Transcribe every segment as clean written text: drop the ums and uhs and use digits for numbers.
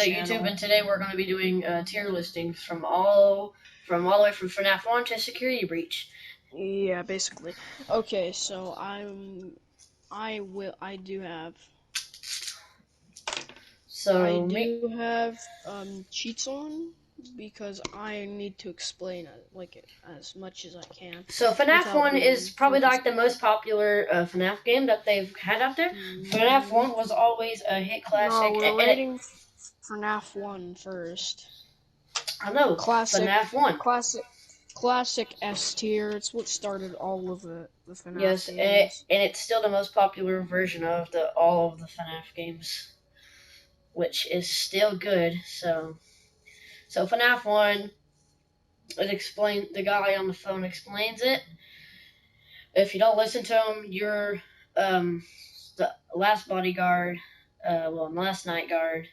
YouTube, and today we're going to be doing tier listings from all the way from FNAF 1 to Security Breach. Yeah, basically. Okay, so I do have cheats on because I need to explain it as much as I can. So FNAF 1 is probably like the most popular FNAF game that they've had out there. FNAF 1 was always a hit classic. No, we're rating FNAF 1 first. I know, classic, FNAF 1. Classic S tier. It's what started all of the FNAF games. Yes, and it's still the most popular version of all of the FNAF games, which is still good. So FNAF 1, the guy on the phone explains it. If you don't listen to him, you're the last bodyguard, last night guard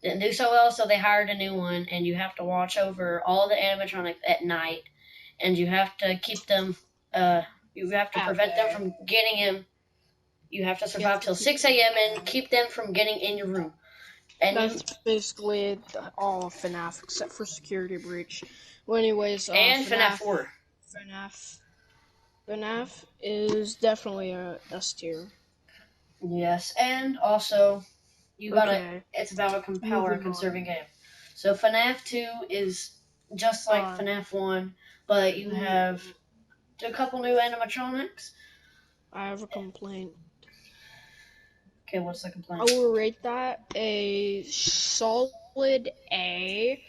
didn't do so well, so they hired a new one, and you have to watch over all the animatronics at night, and you have to keep them, you have to prevent them from getting in. You have to survive till 6 a.m. and keep them from getting in your room. And that's basically all of FNAF except for Security Breach. Well, anyways, and FNAF 4. FNAF is definitely a S tier. Yes, and also it's about a power conserving game. So FNAF 2 is just like FNAF 1, but you have a couple new animatronics. I have a complaint. Okay, what's the complaint? I will rate that a solid A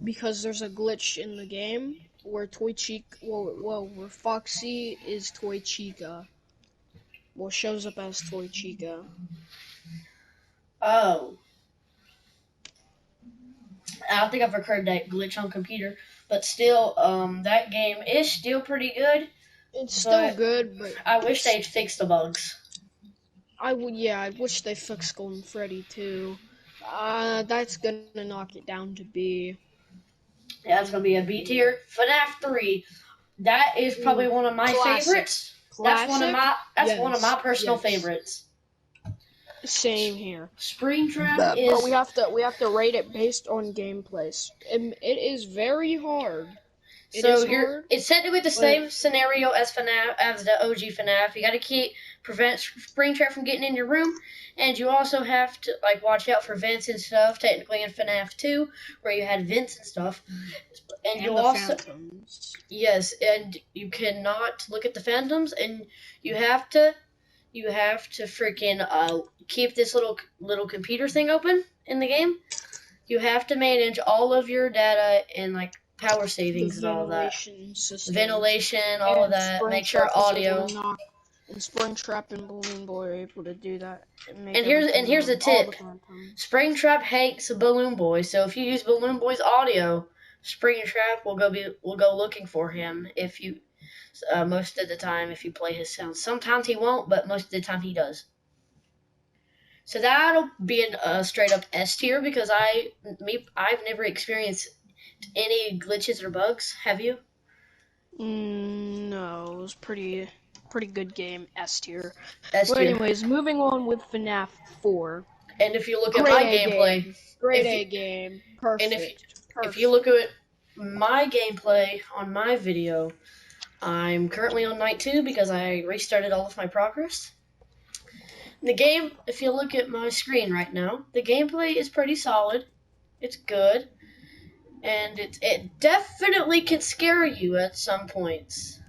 because there's a glitch in the game where where Foxy is Toy Chica. Well, shows up as Toy Chica. Oh. I don't think I've heard that glitch on computer, but still, that game is still pretty good. It's still good, but I wish they'd fix the bugs. I wish they fixed Golden Freddy too. That's gonna knock it down to B. Yeah, it's gonna be a B tier. FNAF 3, that is probably one of my favorites. That's one of my personal favorites. Same here. Springtrap is. But we have to rate it based on gameplay. It is very hard. It's set with the same scenario as FNAF, as the OG FNAF. You got to prevent Springtrap from getting in your room, and you also have to watch out for vents and stuff. Technically in FNAF 2, where you had vents and stuff, and you also phantoms. Yes, and you cannot look at the phantoms, and you have to freaking keep this little computer thing open in the game. You have to manage all of your data and power savings and all that. Ventilation, all of that. Make sure audio. And Springtrap and Balloon Boy are able to do that. And here's a tip. Springtrap hates Balloon Boy, so if you use Balloon Boy's audio, Springtrap will go looking for him if you most of the time if you play his sounds. Sometimes he won't, but most of the time he does. So that'll be a straight up S tier because I've never experienced any glitches or bugs. Have you? No, it was pretty good game. S tier. S tier. But anyways, moving on with FNAF 4. And if you look at my gameplay, great A game, perfect. And if you look at my gameplay on my video, I'm currently on night 2 because I restarted all of my progress. The game, if you look at my screen right now, the gameplay is pretty solid. It's good. And it definitely can scare you at some points.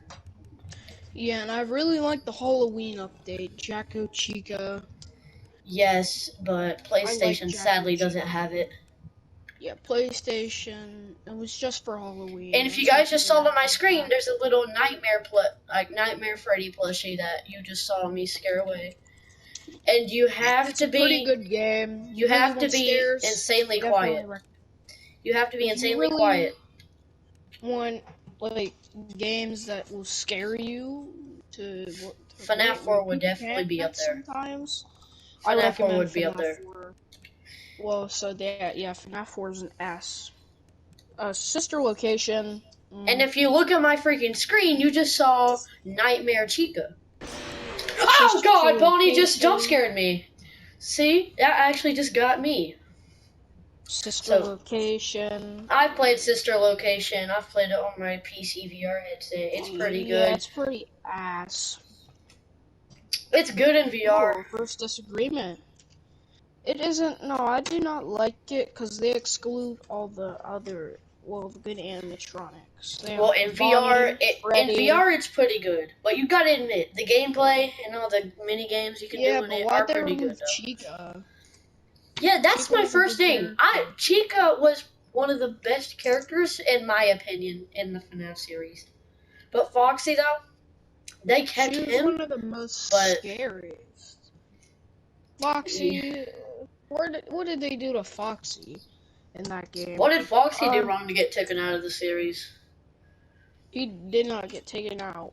Yeah, and I really like the Halloween update, Jacko Chica. Yes, but PlayStation sadly doesn't have it. Yeah, PlayStation, it was just for Halloween. And if you guys just saw on my screen, there's a little Nightmare Freddy plushie that you just saw me scare away. And you have to be pretty good game. You have to be insanely quiet. You have to be insanely quiet. Want games that will scare you to FNAF 4 would definitely be up there. Sometimes FNAF 4 would be up there. Well, so FNAF 4 is an S. Sister location. And if you look at my freaking screen, you just saw Nightmare Chica. Oh God, Bonnie just jump scared me. See, that actually just got me. Sister So Location. I've played Sister Location. I've played it on my PC VR headset. It's pretty Yeah, good. it's pretty ass. It's good in VR. Oh, first disagreement. It isn't. No, I do not like it because they exclude all the other, well, the good animatronics. They Well, have Bonnie, In Freddy. VR, it's pretty good. But you gotta admit, the gameplay and all the mini games you can Yeah, do in but it why are they pretty good, remove though. Chica? Yeah, that's Chica my was a first good thing. character. Chica was one of the best characters, in my opinion, in the FNAF series. But Foxy, though, they kept She was him, one of the most but scariest. yeah. Foxy, what did they do to Foxy in that game? What did Foxy do Uh, wrong to get taken out of the series? he did not get taken out.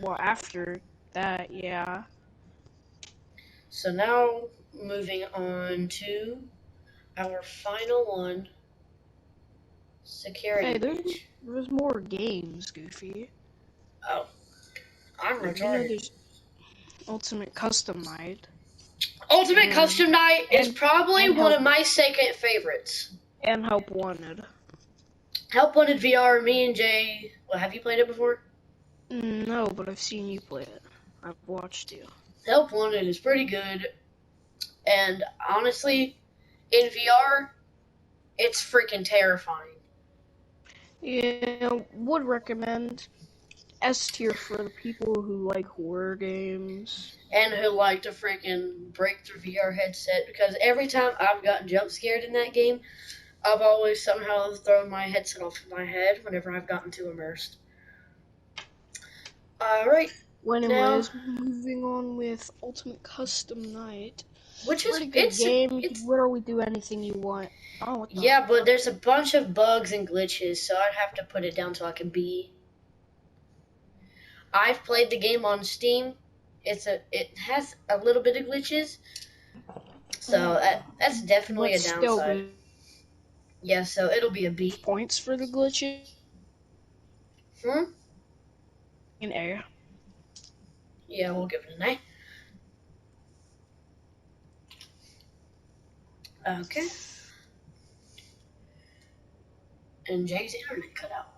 Well, after that, yeah. So now, moving on to our final one, Security Hey, Breach. there's more games, Goofy. Oh, I'm You know, retarded. there's Ultimate Custom Night Ultimate and Custom Night is and probably and one of Help my second favorites. Help Wanted. Help Wanted VR, me and Jay. Well, have you played it before? No, but I've seen you play it. I've watched you. Help Wanted is pretty good, and honestly, in VR, it's freaking terrifying. Yeah, would recommend S tier for the people who like horror games. And who like to freaking break their VR headset, because every time I've gotten jump scared in that game, I've always somehow thrown my headset off of my head whenever I've gotten too immersed. Alright, Well, now, anyways, moving on with Ultimate Custom Night. which is, Pretty good game. You it's, can literally do anything you want. Oh, what the yeah, but fuck? there's a bunch of bugs and glitches, so I'd have to put it down so I can be. I've played the game on Steam. It has a little bit of glitches, so that's definitely But a still downside. good. Yeah, so it'll be a B. Points for the glitches Hmm? in A. Yeah, we'll give it an A. Okay. And Jay's internet cut out.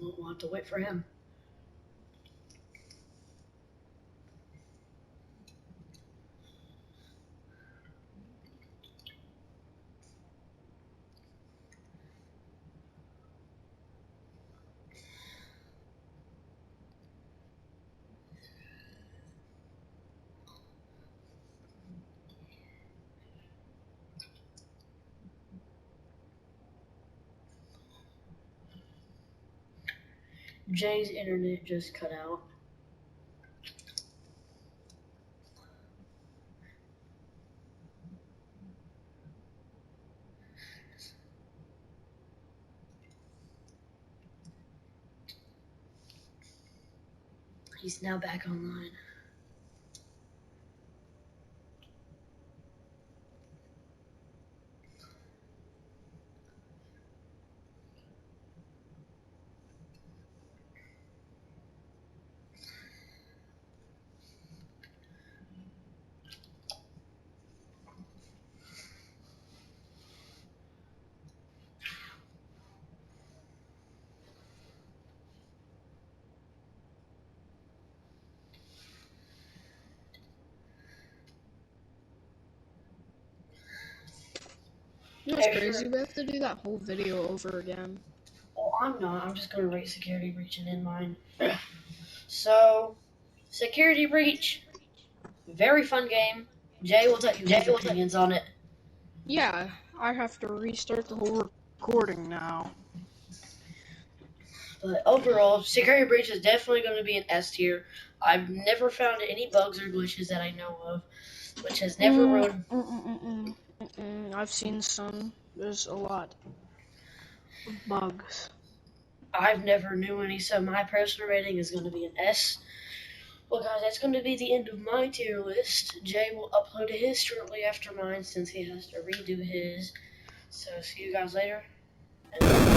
We'll have to wait for him. Jay's internet just cut out. He's now back online. You know what's Hey, sure. crazy? We have to do that whole video over again. Oh, I'm not. I'm just gonna rate Security Breach and in mine. So, Security Breach, very fun game. Jay will tell you his opinions on it. Yeah, I have to restart the whole recording now. But overall, Security Breach is definitely going to be an S tier. I've never found any bugs or glitches that I know of, which has never ruined. I've seen some. There's a lot of bugs. I've never knew any, so my personal rating is going to be an S. Well, guys, that's going to be the end of my tier list. Jay will upload his shortly after mine since he has to redo his. So, see you guys later. And